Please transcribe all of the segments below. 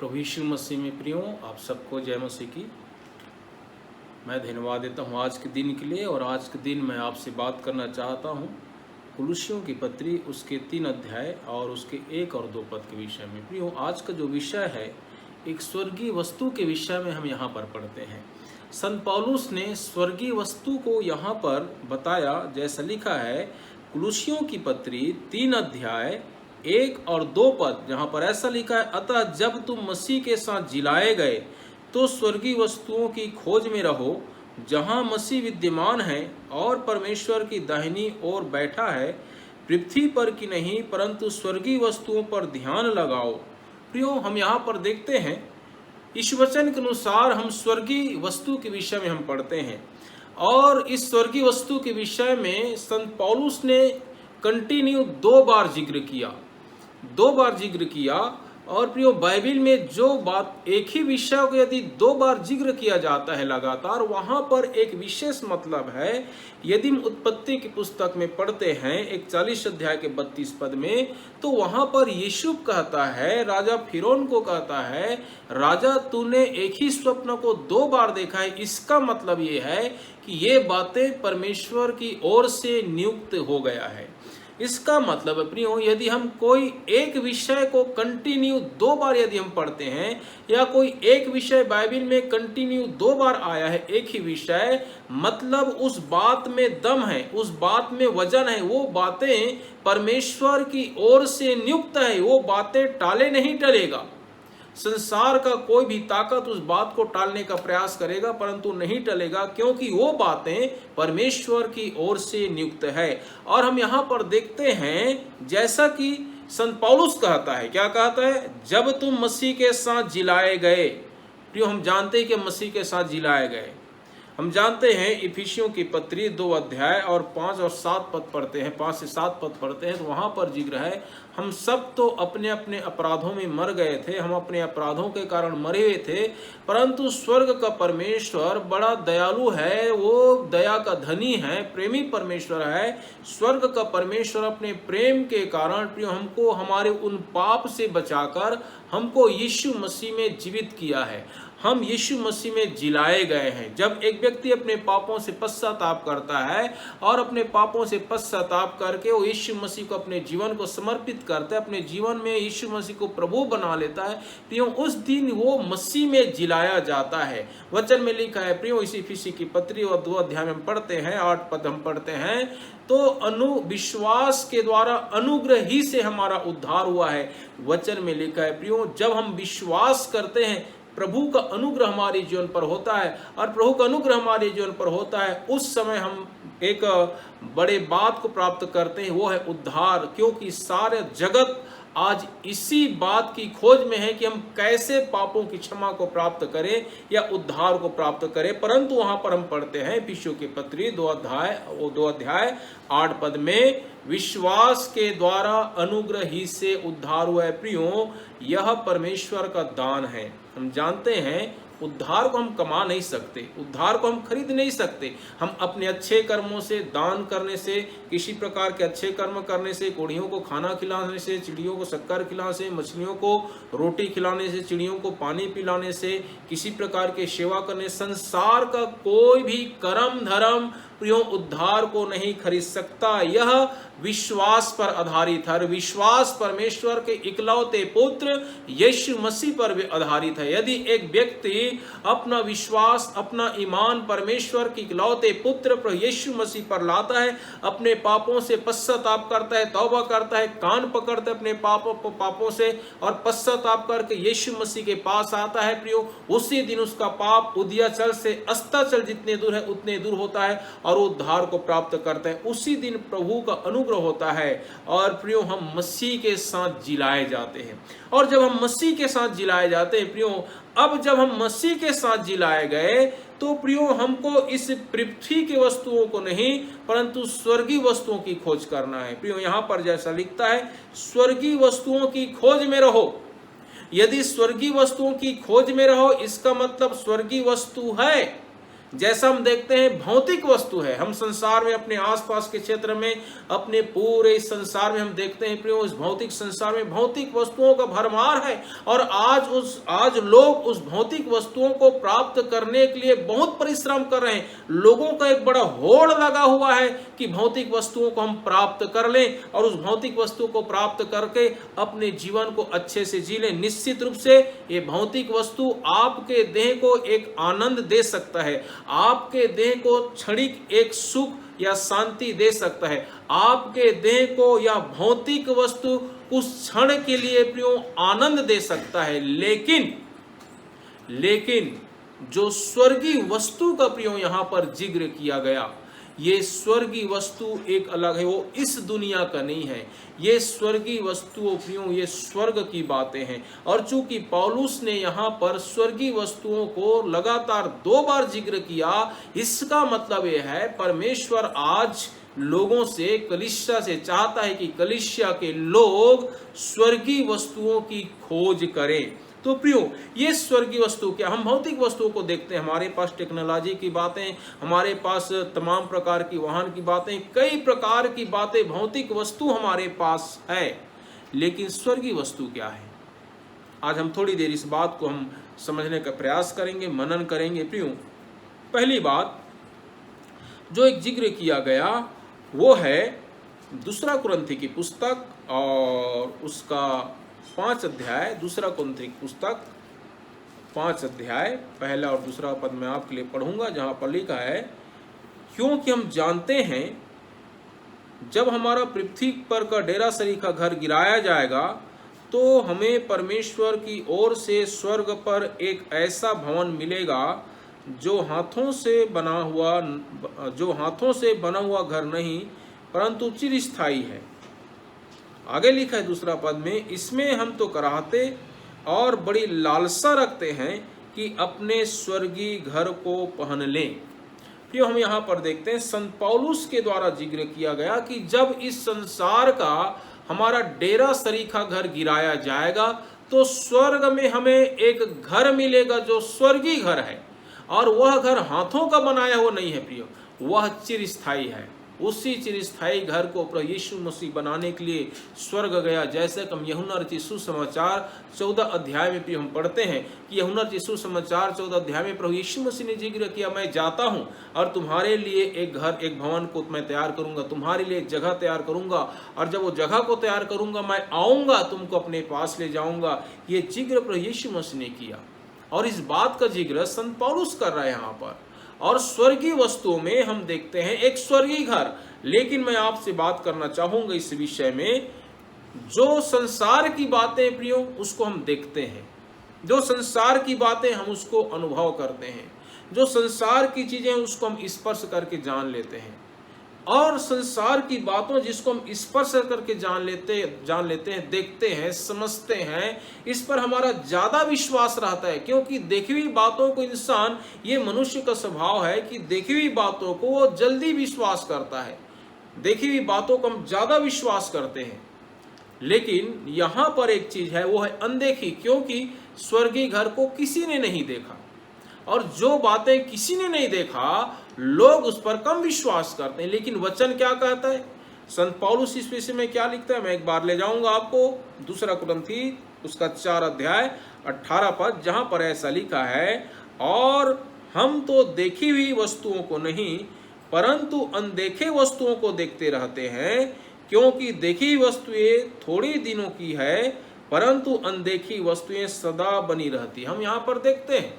प्रभु यीशु मसीह में प्रियो, आप सबको जय मसीह की। मैं धन्यवाद देता हूँ आज के दिन के लिए। और आज के दिन मैं आपसे बात करना चाहता हूँ कुलुस्सियों की पत्री, उसके 3 अध्याय और उसके 1 और 2 पद के विषय में। प्रियो, आज का जो विषय है एक स्वर्गीय वस्तु के विषय में हम यहाँ पर पढ़ते हैं। संत पौलुस ने स्वर्गीय वस्तु को यहाँ पर बताया, जैसा लिखा है कुलुस्सियों की पत्री 3 अध्याय 1 और 2 पद, जहाँ पर ऐसा लिखा है, अतः जब तुम मसीह के साथ जिलाए गए तो स्वर्गीय वस्तुओं की खोज में रहो जहाँ मसीह विद्यमान है और परमेश्वर की दाहिनी ओर बैठा है। पृथ्वी पर की नहीं परंतु स्वर्गीय वस्तुओं पर ध्यान लगाओ। प्रियो, हम यहाँ पर देखते हैं इस वचन के अनुसार हम स्वर्गीय वस्तु के विषय में हम पढ़ते हैं। और इस स्वर्गीय वस्तु के विषय में संत पौलुस ने कंटिन्यू 2 बार जिक्र किया। और प्रियो, बाइबिल में जो बात एक ही विषय को यदि 2 बार जिक्र किया जाता है लगातार, वहां पर एक विशेष मतलब है। यदि हम उत्पत्ति की पुस्तक में पढ़ते हैं 41 अध्याय के 32 पद में, तो वहां पर यीशु कहता है, राजा फिरौन को कहता है, राजा तूने एक ही स्वप्न को 2 बार देखा है। इसका मतलब ये है कि ये बातें परमेश्वर की ओर से नियुक्त हो गया है। इसका मतलब प्रियो, यदि हम कोई एक विषय को कंटिन्यू 2 बार यदि हम पढ़ते हैं, या कोई एक विषय बाइबल में कंटिन्यू 2 बार आया है एक ही विषय, मतलब उस बात में दम है, उस बात में वजन है, वो बातें परमेश्वर की ओर से नियुक्त है, वो बातें टाले नहीं टलेगा। संसार का कोई भी ताकत उस बात को टालने का प्रयास करेगा परंतु नहीं टलेगा, क्योंकि वो बातें परमेश्वर की ओर से नियुक्त है। और हम यहाँ पर देखते हैं जैसा कि संत पौलुस कहता है, क्या कहता है, जब तुम मसीह के साथ जिलाए गए। प्रियो, हम जानते हैं कि मसीह के साथ जिलाए गए। हम जानते हैं इफिसियों की पत्री 2 अध्याय और 5 और 7 पद पढ़ते हैं, 5 से 7 पद पढ़ते हैं, तो वहाँ पर जिक्र है, हम सब तो अपने अपने अपराधों में मर गए थे, हम अपने अपराधों के कारण मरे हुए थे, परंतु स्वर्ग का परमेश्वर बड़ा दयालु है, वो दया का धनी है, प्रेमी परमेश्वर है। स्वर्ग का परमेश्वर अपने प्रेम के कारण प्रियो हमको हमारे उन पाप से बचाकर हमको यीशु मसीह में जीवित किया है। हम यीशु मसीह में जिलाए गए हैं। जब एक व्यक्ति अपने पापों से पश्चाताप करता है और अपने पापों से पश्चाताप करके वो यीशु मसीह को अपने जीवन को समर्पित करता है, अपने जीवन में यीशु मसीह को प्रभु बना लेता है, प्रियो उस दिन वो मसीह में जिलाया जाता है। वचन में लिखा है प्रियो, इसी इफिसी की पत्री और 2 अध्याय में हम पढ़ते हैं, 8 पद हम पढ़ते हैं, तो विश्वास के द्वारा अनुग्रह ही से हमारा उद्धार हुआ है। वचन में लिखा है प्रियो, जब हम विश्वास करते हैं प्रभु का अनुग्रह हमारे जीवन पर होता है, और प्रभु का अनुग्रह हमारे जीवन पर होता है, उस समय हम एक बड़े बात को प्राप्त करते हैं, वो है उद्धार। क्योंकि सारे जगत आज इसी बात की खोज में है कि हम कैसे पापों की क्षमा को प्राप्त करें या उद्धार को प्राप्त करें। परंतु वहां पर हम पढ़ते हैं इफिसियों की पत्री 2 अध्याय 8 पद में, विश्वास के द्वारा अनुग्रह ही से उद्धार हुआ है। प्रियो, यह परमेश्वर का दान है। हम जानते हैं उद्धार को हम कमा नहीं सकते, उद्धार को हम खरीद नहीं सकते। हम अपने अच्छे कर्मों से, दान करने से, किसी प्रकार के अच्छे कर्म करने से, कोढ़ियों को खाना खिलाने से, चिड़ियों को शक्कर खिलाने से, मछलियों को रोटी खिलाने से, चिड़ियों को पानी पिलाने से, किसी प्रकार के सेवा करने, संसार का कोई भी कर्म धर्म प्रियो उद्धार को नहीं खरीद सकता। यह विश्वास पर आधारित है। विश्वास परमेश्वर के इकलौते पुत्र यीशु मसीह पर भी आधारित है। यदि एक व्यक्ति अपना विश्वास, अपना ईमान परमेश्वर के इकलौते पुत्र पर यीशु मसीह पर लाता है, अपने पापों से पश्चाताप करता है, तौबा करता है, कान पकड़ता है अपने पापों से और पश्चाताप करके यीशु मसीह के पास आता है, प्रियो उसी दिन उसका पाप उदयाचल से अस्ताचल जितने दूर है उतने दूर होता है और उद्धार को प्राप्त करता है। उसी दिन प्रभु का अनुग्रह होता है और प्रियो हम मसीह के साथ जिलाए जाते हैं। और जब हम मसीह के साथ जिलाए जाते हैं प्रियो, अब जब हम मसीह के साथ जिलाए गए तो प्रियो हमको इस पृथ्वी की वस्तुओं को नहीं परंतु स्वर्गीय वस्तुओं की खोज करना है। प्रियो, यहाँ पर जैसा लिखता है, स्वर्गीय वस्तुओं की खोज में रहो। यदि स्वर्गीय वस्तुओं की खोज में रहो, इसका मतलब स्वर्गीय वस्तु है, जैसा हम देखते हैं भौतिक वस्तु है, हम संसार में अपने आसपास के क्षेत्र में, अपने पूरे संसार में हम देखते हैं प्रियो, इस भौतिक संसार में भौतिक वस्तुओं का भरमार है। और आज लोग उस भौतिक वस्तुओं को प्राप्त करने के लिए बहुत परिश्रम कर रहे हैं। लोगों का एक बड़ा होड़ लगा हुआ है कि भौतिक वस्तुओं को हम प्राप्त कर लें और उस भौतिक वस्तु को प्राप्त करके अपने जीवन को अच्छे से जी लें। निश्चित रूप से ये भौतिक वस्तु आपके देह को एक आनंद दे सकता है, आपके देह को क्षणिक एक सुख या शांति दे सकता है, आपके देह को या भौतिक वस्तु उस क्षण के लिए प्रियो आनंद दे सकता है। लेकिन जो स्वर्गीय वस्तु का प्रियो यहां पर जिक्र किया गया, ये स्वर्गीय वस्तु एक अलग है, वो इस दुनिया का नहीं है। ये स्वर्गीय वस्तुओं प्रियो, ये स्वर्ग की बातें हैं। और चूंकि पौलुस ने यहाँ पर स्वर्गीय वस्तुओं को लगातार 2 बार जिक्र किया, इसका मतलब ये है परमेश्वर आज लोगों से, कलीसिया से चाहता है कि कलीसिया के लोग स्वर्गीय वस्तुओं की खोज करें। तो प्रियो, ये स्वर्गीय वस्तु क्या, हम भौतिक वस्तुओं को देखते हैं, हमारे पास टेक्नोलॉजी की बातें, हमारे पास तमाम प्रकार की वाहन की बातें, कई प्रकार की बातें, भौतिक वस्तु हमारे पास है। लेकिन स्वर्गीय वस्तु क्या है, आज हम थोड़ी देर इस बात को हम समझने का प्रयास करेंगे, मनन करेंगे। प्रियो, पहली बात जो एक जिक्र किया गया वो है 2 कुरिन्थी की पुस्तक और उसका 5 अध्याय, 2 कुरिन्थी की पुस्तक 5 अध्याय, पहला और दूसरा पद मैं आपके लिए पढ़ूंगा, जहां पर लिखा है, क्योंकि हम जानते हैं जब हमारा पृथ्वी पर का डेरा सरीखा घर गिराया जाएगा तो हमें परमेश्वर की ओर से स्वर्ग पर एक ऐसा भवन मिलेगा जो हाथों से बना हुआ घर नहीं परंतु चिरस्थायी है। आगे लिखा है 2 पद में, इसमें हम तो कराहते और बड़ी लालसा रखते हैं कि अपने स्वर्गीय घर को पहन लें। फिर हम यहाँ पर देखते हैं संत पौलुस के द्वारा जिक्र किया गया कि जब इस संसार का हमारा डेरा सरीखा घर गिराया जाएगा तो स्वर्ग में हमें एक घर मिलेगा जो स्वर्गीय घर है, और वह घर हाथों का बनाया हुआ नहीं है प्रियो, वह चिरस्थायी है। उसी चिरस्थायी घर को प्रभु यीशु मसीह बनाने के लिए स्वर्ग गया। जैसे कि हम यूहन्ना रचित सुसमाचार 14 अध्याय में भी हम पढ़ते हैं कि यूहन्ना रचित सुसमाचार 14 अध्याय में प्रभु यीशु मसीह ने जिक्र किया, मैं जाता हूं और तुम्हारे लिए एक घर, एक भवन को मैं तैयार करूंगा, तुम्हारे लिए एक जगह तैयार करूंगा, और जब वो जगह को तैयार करूंगा मैं आऊंगा, तुमको अपने पास ले जाऊंगा। ये जिक्र प्रभु यीशु मसीह ने किया और इस बात का जिक्र संत पौलुस कर रहा है यहाँ पर। और स्वर्गीय वस्तुओं में हम देखते हैं एक स्वर्गीय घर। लेकिन मैं आपसे बात करना चाहूंगा इस विषय में, जो संसार की बातें प्रियो उसको हम देखते हैं, जो संसार की बातें हम उसको अनुभव करते हैं, जो संसार की चीजें उसको हम स्पर्श करके जान लेते हैं, और संसार की बातों जिसको हम स्पर्श करके जान लेते हैं, देखते हैं, समझते हैं, इस पर हमारा ज्यादा विश्वास रहता है। क्योंकि देखी हुई बातों को इंसान, ये मनुष्य का स्वभाव है कि देखी हुई बातों को वो जल्दी विश्वास करता है, देखी हुई बातों को हम ज्यादा विश्वास करते हैं। लेकिन यहाँ पर एक चीज है, वो है अनदेखी, क्योंकि स्वर्गीय घर को किसी ने नहीं देखा, और जो बातें किसी ने नहीं देखा लोग उस पर कम विश्वास करते हैं। लेकिन वचन क्या कहता है, संत पौलुस इस विषय में क्या लिखता है, मैं एक बार ले जाऊंगा आपको 2 कुरिन्थी उसका 4 अध्याय 18 पद, जहां पर ऐसा लिखा है, और हम तो देखी हुई वस्तुओं को नहीं परंतु अनदेखे वस्तुओं को देखते रहते हैं, क्योंकि देखी वस्तुएं थोड़ी दिनों की है परंतु अनदेखी वस्तुएं सदा बनी रहती। हम यहाँ पर देखते हैं,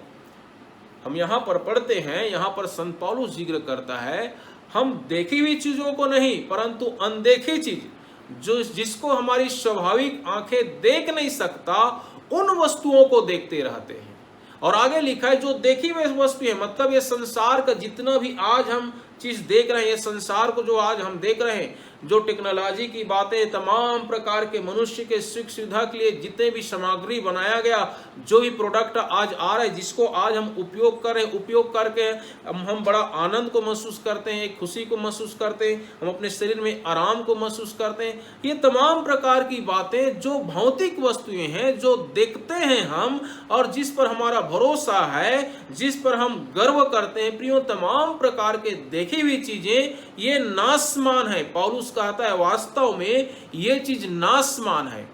हम यहाँ पर पढ़ते हैं, यहाँ पर संत पौलुस जिक्र करता है, हम देखी हुई चीजों को नहीं परंतु अनदेखी चीज, जो जिसको हमारी स्वाभाविक आंखें देख नहीं सकता, उन वस्तुओं को देखते रहते हैं। और आगे लिखा है जो देखी हुई वस्तु है, मतलब ये संसार का जितना भी आज हम चीज देख रहे हैं, ये संसार को जो आज हम देख रहे हैं, जो टेक्नोलॉजी की बातें, तमाम प्रकार के मनुष्य के सुख सुविधा के लिए जितने भी सामग्री बनाया गया, जो भी प्रोडक्ट आज आ रहा है, जिसको आज हम उपयोग कर रहे हैं, उपयोग करके हम बड़ा आनंद को महसूस करते हैं, खुशी को महसूस करते हैं, हम अपने शरीर में आराम को महसूस करते हैं। ये तमाम प्रकार की बातें जो भौतिक वस्तुएं हैं, जो देखते हैं हम और जिस पर हमारा भरोसा है, जिस पर हम गर्व करते हैं प्रियो, तमाम प्रकार के देखी हुई चीजें ये नाशमान है। पौलुस कहता है वास्तव में ये चीज नाशमान है,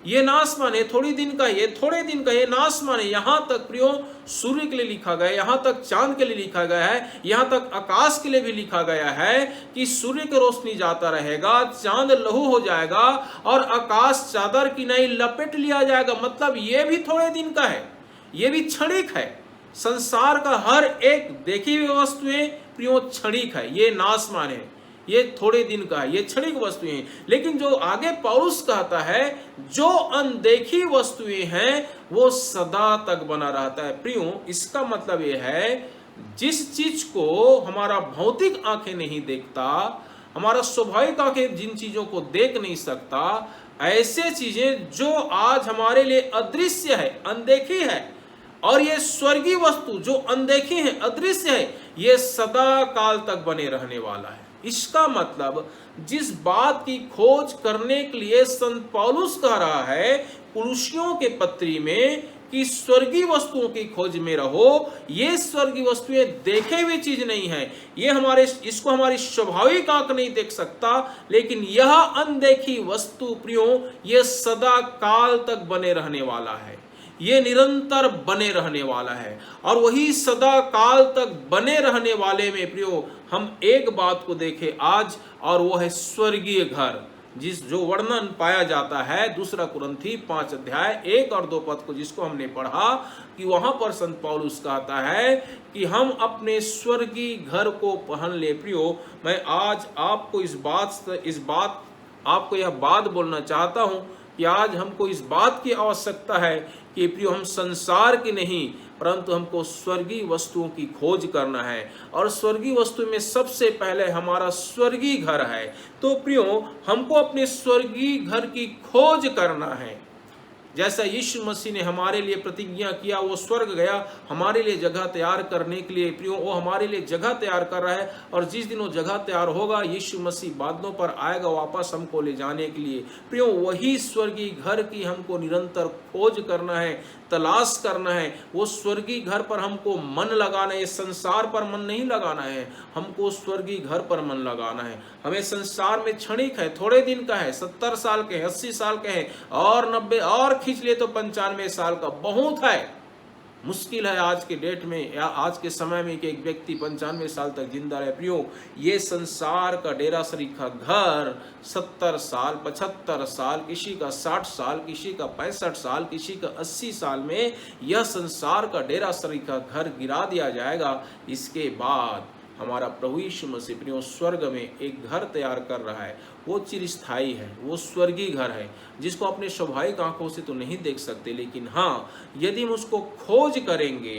ये नाशमान है, थोड़ी दिन का, ये थोड़े दिन का, ये नाशमान है। यहां तक प्रियो सूर्य के लिए लिखा गया है, यहां तक चांद के लिए लिखा गया है, यहां तक आकाश के लिए भी लिखा गया है कि सूर्य की रोशनी जाता रहेगा, चांद लहू हो जाएगा और आकाश चादर की नहीं लपेट लिया जाएगा। मतलब ये भी थोड़े दिन का है, ये भी क्षणिक है। संसार का हर एक देखी हुई वस्तुएं प्रियो क्षणिक है, ये नाशमान है, ये थोड़े दिन का है, ये क्षणिक वस्तुएं हैं। लेकिन जो आगे पौलुस कहता है जो अनदेखी वस्तुएं हैं वो सदा तक बना रहता है। प्रियो इसका मतलब ये है जिस चीज को हमारा भौतिक आंखें नहीं देखता, हमारा स्वाभाविक आंखें जिन चीजों को देख नहीं सकता, ऐसे चीजें जो आज हमारे लिए अदृश्य है, अनदेखी है, और ये स्वर्गीय वस्तु जो अनदेखी है, अदृश्य है, ये सदा काल तक बने रहने वाला है। इसका मतलब जिस बात की खोज करने के लिए संत पौलुस कह रहा है कुलुसियों के पत्री में कि स्वर्गीय वस्तुओं की खोज में रहो, ये स्वर्गीय वस्तुएं देखे हुई चीज नहीं है, ये इसको हमारी स्वाभाविक आंख नहीं देख सकता, लेकिन यह अनदेखी वस्तु प्रियो ये सदा काल तक बने रहने वाला है, ये निरंतर बने रहने वाला है। और वही सदा काल तक बने रहने वाले में प्रियो हम एक बात को देखें आज, और वो है स्वर्गीय घर, जो वर्णन पाया जाता है 2 कुरिन्थी 5 अध्याय 1 और 2 पद को, जिसको हमने पढ़ा कि वहां पर संत पौलुस कहता है कि हम अपने स्वर्गीय घर को पहन ले। प्रियो मैं आज आपको आपको यह बात बोलना चाहता हूं कि आज हमको इस बात की आवश्यकता है कि प्रियो हम संसार की नहीं परंतु हमको स्वर्गीय वस्तुओं की खोज करना है, और स्वर्गीय वस्तु में सबसे पहले हमारा स्वर्गीय घर है। तो प्रियो हमको अपने स्वर्गीय घर की खोज करना है। जैसा यीशु मसीह ने हमारे लिए प्रतिज्ञा किया, वो स्वर्ग गया हमारे लिए जगह तैयार करने के लिए। प्रियो वो हमारे लिए जगह तैयार कर रहा है, और जिस दिन वो जगह तैयार होगा यीशु मसीह बादलों पर आएगा वापस हमको ले जाने के लिए। प्रियो वही स्वर्गीय घर की हमको निरंतर खोज करना है, तलाश करना है। वो स्वर्गीय घर पर हमको मन लगाना है, संसार पर मन नहीं लगाना है, हमको स्वर्गीय घर पर मन लगाना है। हमें संसार में क्षणिक है, थोड़े दिन का है, 70 साल के, 80 साल के हैं, और 90 और खींच लिए तो 95 साल का बहुत है। मुश्किल है आज के डेट में या आज के समय में कि एक व्यक्ति 95 साल तक जिंदा रहे। प्रियो ये संसार का डेरासरी का घर 70 साल, 75 साल, किसी का 60 साल, किसी का 65 साल, किसी का 80 साल में यह संसार का डेरासरी का घर गिरा दिया जाएगा। इसके बाद हमारा प्रभु यीशु मसीह प्रियो स्वर्ग में एक घर तैयार कर रहा है। वो चिरस्थायी है, वो स्वर्गीय घर है, जिसको अपने स्वाभाविक आंखों से तो नहीं देख सकते, लेकिन हाँ यदि हम उसको खोज करेंगे,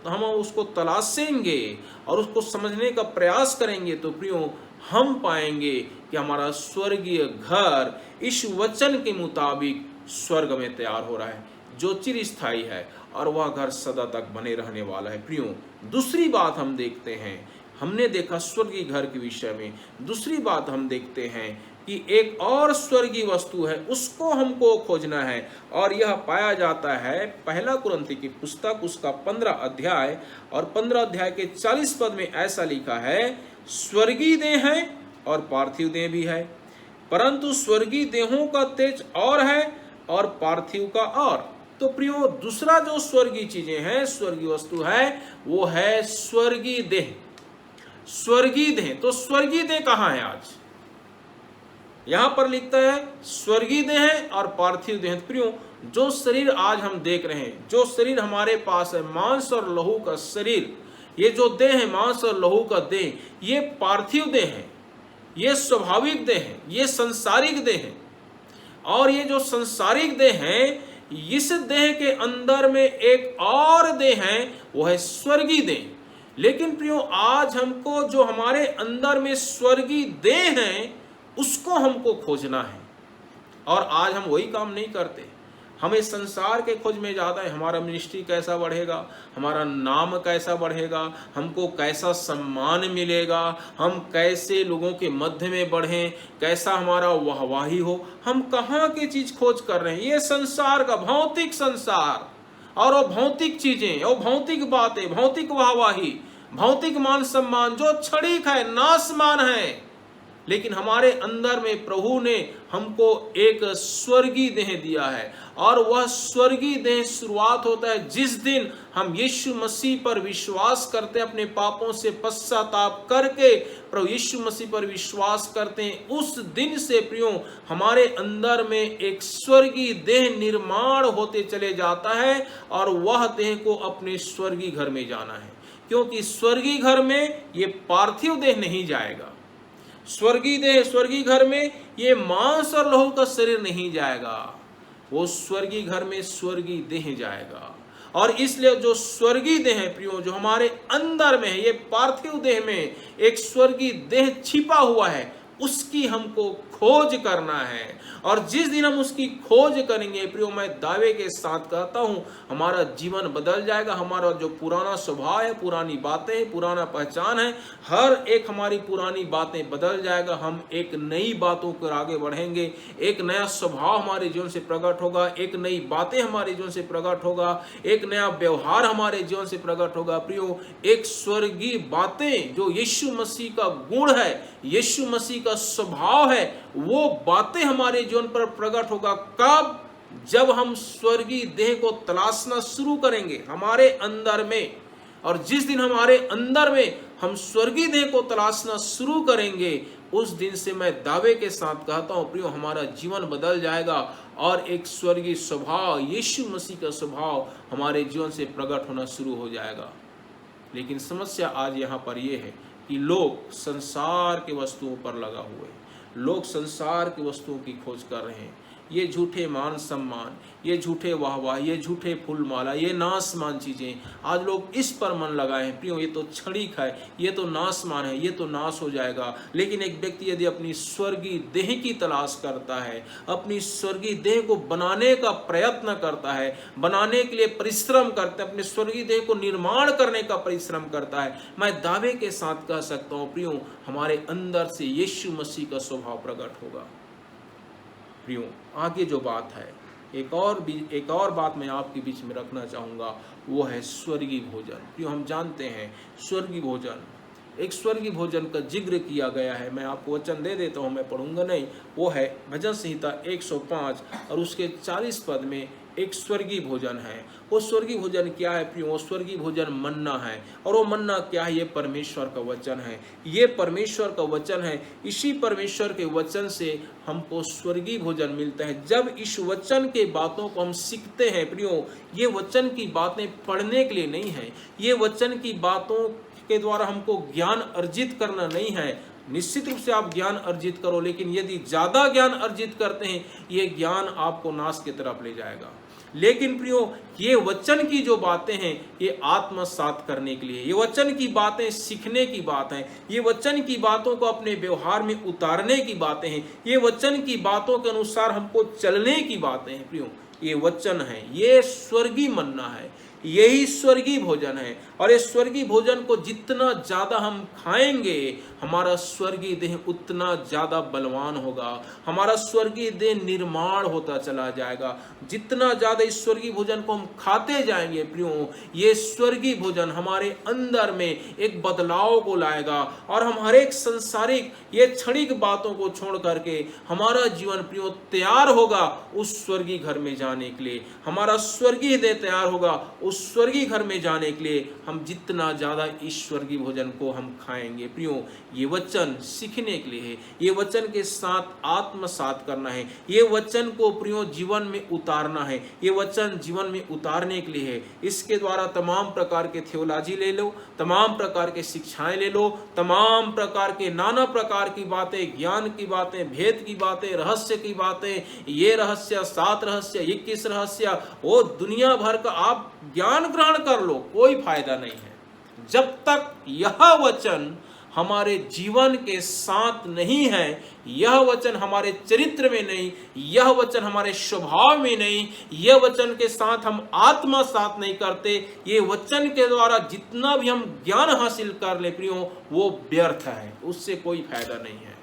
हम उसको तलाशेंगे और उसको समझने का प्रयास करेंगे, तो प्रियो हम पाएंगे कि हमारा स्वर्गीय घर इस वचन के मुताबिक स्वर्ग में तैयार हो रहा है, जो चिरस्थायी है, और वह घर सदा तक बने रहने वाला है। प्रियो दूसरी बात हम देखते हैं, हमने देखा स्वर्गीय घर के विषय में, दूसरी बात हम देखते हैं कि एक और स्वर्गीय वस्तु है, उसको हमको खोजना है, और यह पाया जाता है 1 कुरिन्थी की पुस्तक उसका 15 अध्याय और 15 अध्याय के 40 पद में ऐसा लिखा है, स्वर्गीय देह है और पार्थिव देह भी है, परंतु स्वर्गीय देहों का तेज और है और पार्थिव का और। तो प्रियो दूसरा जो स्वर्गीय चीजें हैं, स्वर्गीय वस्तु है, वो है स्वर्गीय देह। स्वर्गीय देह, तो स्वर्गीय देह कहाँ है? आज यहां पर लिखता है स्वर्गीय देह है और पार्थिव देह। प्रियो जो शरीर आज हम देख रहे हैं, जो शरीर हमारे पास है, मांस और लहू का शरीर, ये जो देह है मांस और लहू का देह, ये पार्थिव देह है, ये स्वाभाविक देह है, ये संसारिक देह है। और ये जो संसारिक देह है, इस देह के अंदर में एक और देह है, वो है स्वर्गीय देह। लेकिन प्रियो आज हमको जो हमारे अंदर में स्वर्गीय देह है उसको हमको खोजना है, और आज हम वही काम नहीं करते। हमें संसार के खोज में ज़्यादा है, हमारा मिनिस्ट्री कैसा बढ़ेगा, हमारा नाम कैसा बढ़ेगा, हमको कैसा सम्मान मिलेगा, हम कैसे लोगों के मध्य में बढ़ें, कैसा हमारा वाहवाही हो। हम कहाँ की चीज़ खोज कर रहे हैं? ये संसार का, भौतिक संसार और वो भौतिक चीज़ें, वो भौतिक बातें, भौतिक वाहवाही, भौतिक मान सम्मान जो क्षणिक है, नाशमान है। लेकिन हमारे अंदर में प्रभु ने हमको एक स्वर्गीय देह दिया है, और वह स्वर्गीय देह शुरुआत होता है जिस दिन हम यीशु मसीह पर विश्वास करते हैं, अपने पापों से पश्चाताप करके प्रभु यीशु मसीह पर विश्वास करते हैं। उस दिन से प्रियो हमारे अंदर में एक स्वर्गीय देह निर्माण होते चले जाता है, और वह देह को अपने स्वर्गीय घर में जाना है, क्योंकि स्वर्गीय घर में ये पार्थिव देह नहीं जाएगा। स्वर्गीय देह, स्वर्गीय घर में ये मांस और लहू का शरीर नहीं जाएगा, वो स्वर्गीय घर में स्वर्गीय देह जाएगा। और इसलिए जो स्वर्गीय देह है प्रियो, जो हमारे अंदर में है, ये पार्थिव देह में एक स्वर्गीय देह छिपा हुआ है, उसकी हमको खोज करना है। और जिस दिन हम उसकी खोज करेंगे प्रियो, मैं दावे के साथ कहता हूं हमारा जीवन बदल जाएगा। हमारा जो पुराना स्वभाव है, पुरानी बातें, पुराना पहचान है, हर एक हमारी पुरानी बातें बदल जाएगा। हम एक नई बातों पर आगे बढ़ेंगे, एक नया स्वभाव हमारे जीवन से प्रकट होगा, एक नई बातें हमारे जीवन से प्रकट होगा, एक नया व्यवहार हमारे जीवन से प्रकट होगा। प्रियो, एक स्वर्गीय बातें जो यीशु मसीह का गुण है, यीशु मसीह का स्वभाव है, वो बातें हमारे जीवन पर प्रकट होगा। कब? जब हम स्वर्गीय देह को तलाशना शुरू करेंगे हमारे अंदर में। और जिस दिन हमारे अंदर में हम स्वर्गीय देह को तलाशना शुरू करेंगे, उस दिन से मैं दावे के साथ कहता हूं प्रियो, हमारा जीवन बदल जाएगा, और एक स्वर्गीय स्वभाव, यीशु मसीह का स्वभाव हमारे जीवन से प्रकट होना शुरू हो जाएगा। लेकिन समस्या आज यहाँ पर यह है कि लोग संसार के वस्तुओं पर लगा हुए हैं, लोग संसार की वस्तुओं की खोज कर रहे हैं। ये झूठे मान सम्मान, ये झूठे वाहवाह, ये झूठे फूलमाला, ये नाशमान चीज़ें, आज लोग इस पर मन लगाए हैं। प्रियो, ये तो क्षणिक है, ये तो नाशमान है, ये तो नाश हो जाएगा। लेकिन एक व्यक्ति यदि अपनी स्वर्गीय देह की तलाश करता है, अपनी स्वर्गीय देह को बनाने का प्रयत्न करता है, बनाने के लिए परिश्रम करता है, अपने स्वर्गीय देह को निर्माण करने का परिश्रम करता है, मैं दावे के साथ कह सकता हूँ प्रियो, हमारे अंदर से यीशु मसीह का स्वभाव प्रकट होगा। प्रियो, आगे जो बात है, एक और बात मैं आपके बीच में रखना चाहूँगा, वो है स्वर्गीय भोजन। प्रियो, हम जानते हैं स्वर्गीय भोजन, एक स्वर्गीय भोजन का जिक्र किया गया है। मैं आपको वचन दे देता हूँ, मैं पढ़ूंगा नहीं। वो है भजन संहिता 105 और उसके 40 पद में एक स्वर्गीय भोजन है। वो स्वर्गीय भोजन क्या है प्रियो? वो स्वर्गीय भोजन मन्ना है। और वो मन्ना क्या है? ये परमेश्वर का वचन है, ये परमेश्वर का वचन है। इसी परमेश्वर के वचन से हमको स्वर्गीय भोजन मिलता है। जब इस वचन के बातों को हम सीखते हैं प्रियो, ये वचन की बातें पढ़ने के लिए नहीं है, ये वचन की बातों के द्वारा हमको ज्ञान अर्जित करना नहीं है। निश्चित रूप से आप ज्ञान अर्जित करो, लेकिन यदि ज्यादा ज्ञान अर्जित करते हैं, ये ज्ञान आपको नाश की तरफ ले जाएगा। लेकिन प्रियो, ये वचन की जो बातें हैं, ये आत्मसात करने के लिए, ये वचन की बातें सीखने की बात है, ये वचन की बातों को अपने व्यवहार में उतारने की बातें हैं, ये वचन की बातों के अनुसार हमको चलने की बातें हैं। प्रियो, ये वचन है, ये स्वर्गीय मन्ना है, यही स्वर्गीय भोजन है। और इस स्वर्गीय भोजन को जितना ज्यादा हम खाएंगे, हमारा स्वर्गीय देह उतना ज्यादा बलवान होगा, हमारा स्वर्गीय देह निर्माण होता चला जाएगा। जितना ज्यादा इस स्वर्गीय भोजन को हम खाते जाएंगे प्रियो, ये स्वर्गीय भोजन हमारे अंदर में एक बदलाव को लाएगा, और हम हर एक संसारिक ये क्षणिक बातों को छोड़ करके हमारा जीवन प्रियो तैयार होगा उस स्वर्गीय घर में जाने के लिए। हमारा स्वर्गीय देह तैयार होगा उस स्वर्गीय घर में जाने के लिए। हम जितना ज्यादा इस स्वर्गीय भोजन को हम खाएंगे प्रियो, ये वचन सीखने के लिए है, ये वचन के साथ आत्मसात करना है, ये वचन को प्रियो जीवन में उतारना है, ये वचन जीवन में उतारने के लिए है। इसके द्वारा तमाम प्रकार के थियोलॉजी ले लो, तमाम प्रकार के शिक्षाएं ले लो, तमाम प्रकार के नाना प्रकार की बातें, ज्ञान की बातें, भेद की बातें, रहस्य की बातें, ये रहस्य, 7 रहस्य, 21 रहस्य, वो दुनिया भर का आप ज्ञान ग्रहण कर लो, कोई फायदा नहीं है। जब तक यह वचन हमारे जीवन के साथ नहीं है, यह वचन हमारे चरित्र में नहीं, यह वचन हमारे स्वभाव में नहीं, यह वचन के साथ हम आत्मा साथ नहीं करते, ये वचन के द्वारा जितना भी हम ज्ञान हासिल कर ले प्रियो वो व्यर्थ है, उससे कोई फायदा नहीं है।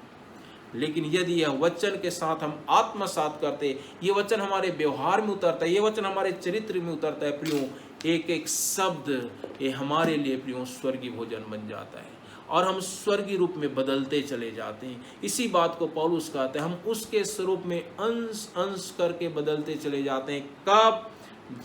लेकिन यदि यह वचन के साथ हम आत्मसात करते, ये वचन हमारे व्यवहार में उतरता है, ये वचन हमारे चरित्र में उतरता है प्रियो, एक एक शब्द ये हमारे लिए प्रियो स्वर्गीय भोजन बन जाता है और हम स्वर्गीय रूप में बदलते चले जाते हैं। इसी बात को पौलुस कहते हैं, हम उसके स्वरूप में अंश अंश करके बदलते चले जाते हैं। कब?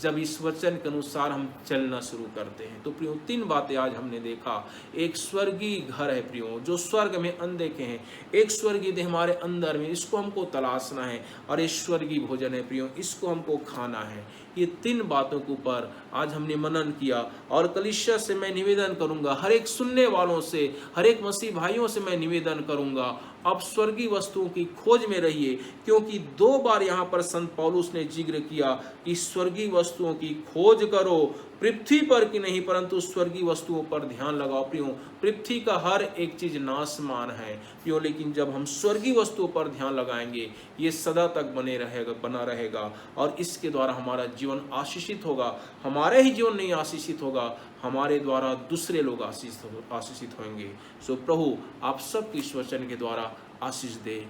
जब इस वचन के अनुसार हम चलना शुरू करते हैं। तो प्रियो 3 बातें आज हमने देखा। एक स्वर्गीय घर है प्रियो, जो स्वर्ग में अनदेखे हैं। एक स्वर्गीय देह हमारे अंदर में, इसको हमको तलाशना है। और एक स्वर्गीय भोजन है प्रियो, इसको हमको खाना है। ये 3 बातों के ऊपर आज हमने मनन किया। और कलीसिया से मैं निवेदन करूंगा, हर एक सुनने वालों से, हर एक मसीह भाइयों से मैं निवेदन करूंगा, आप स्वर्गीय वस्तुओं की खोज में रहिए। क्योंकि 2 बार यहाँ पर संत पौलुस ने जिक्र किया कि स्वर्गीय वस्तुओं की खोज करो, पृथ्वी पर की नहीं परंतु स्वर्गीय वस्तुओं पर ध्यान लगाओ। प्रियो, पृथ्वी का हर एक चीज नाशमान है प्रियो, लेकिन जब हम स्वर्गीय वस्तुओं पर ध्यान लगाएंगे ये सदा तक बना रहेगा और इसके द्वारा हमारा जीवन आशीषित होगा। हमारे ही जीवन नहीं आशीषित होगा, हमारे द्वारा दूसरे लोग आशीषित होंगे। सो प्रभु आप सबको इस वचन के द्वारा आशीष दे।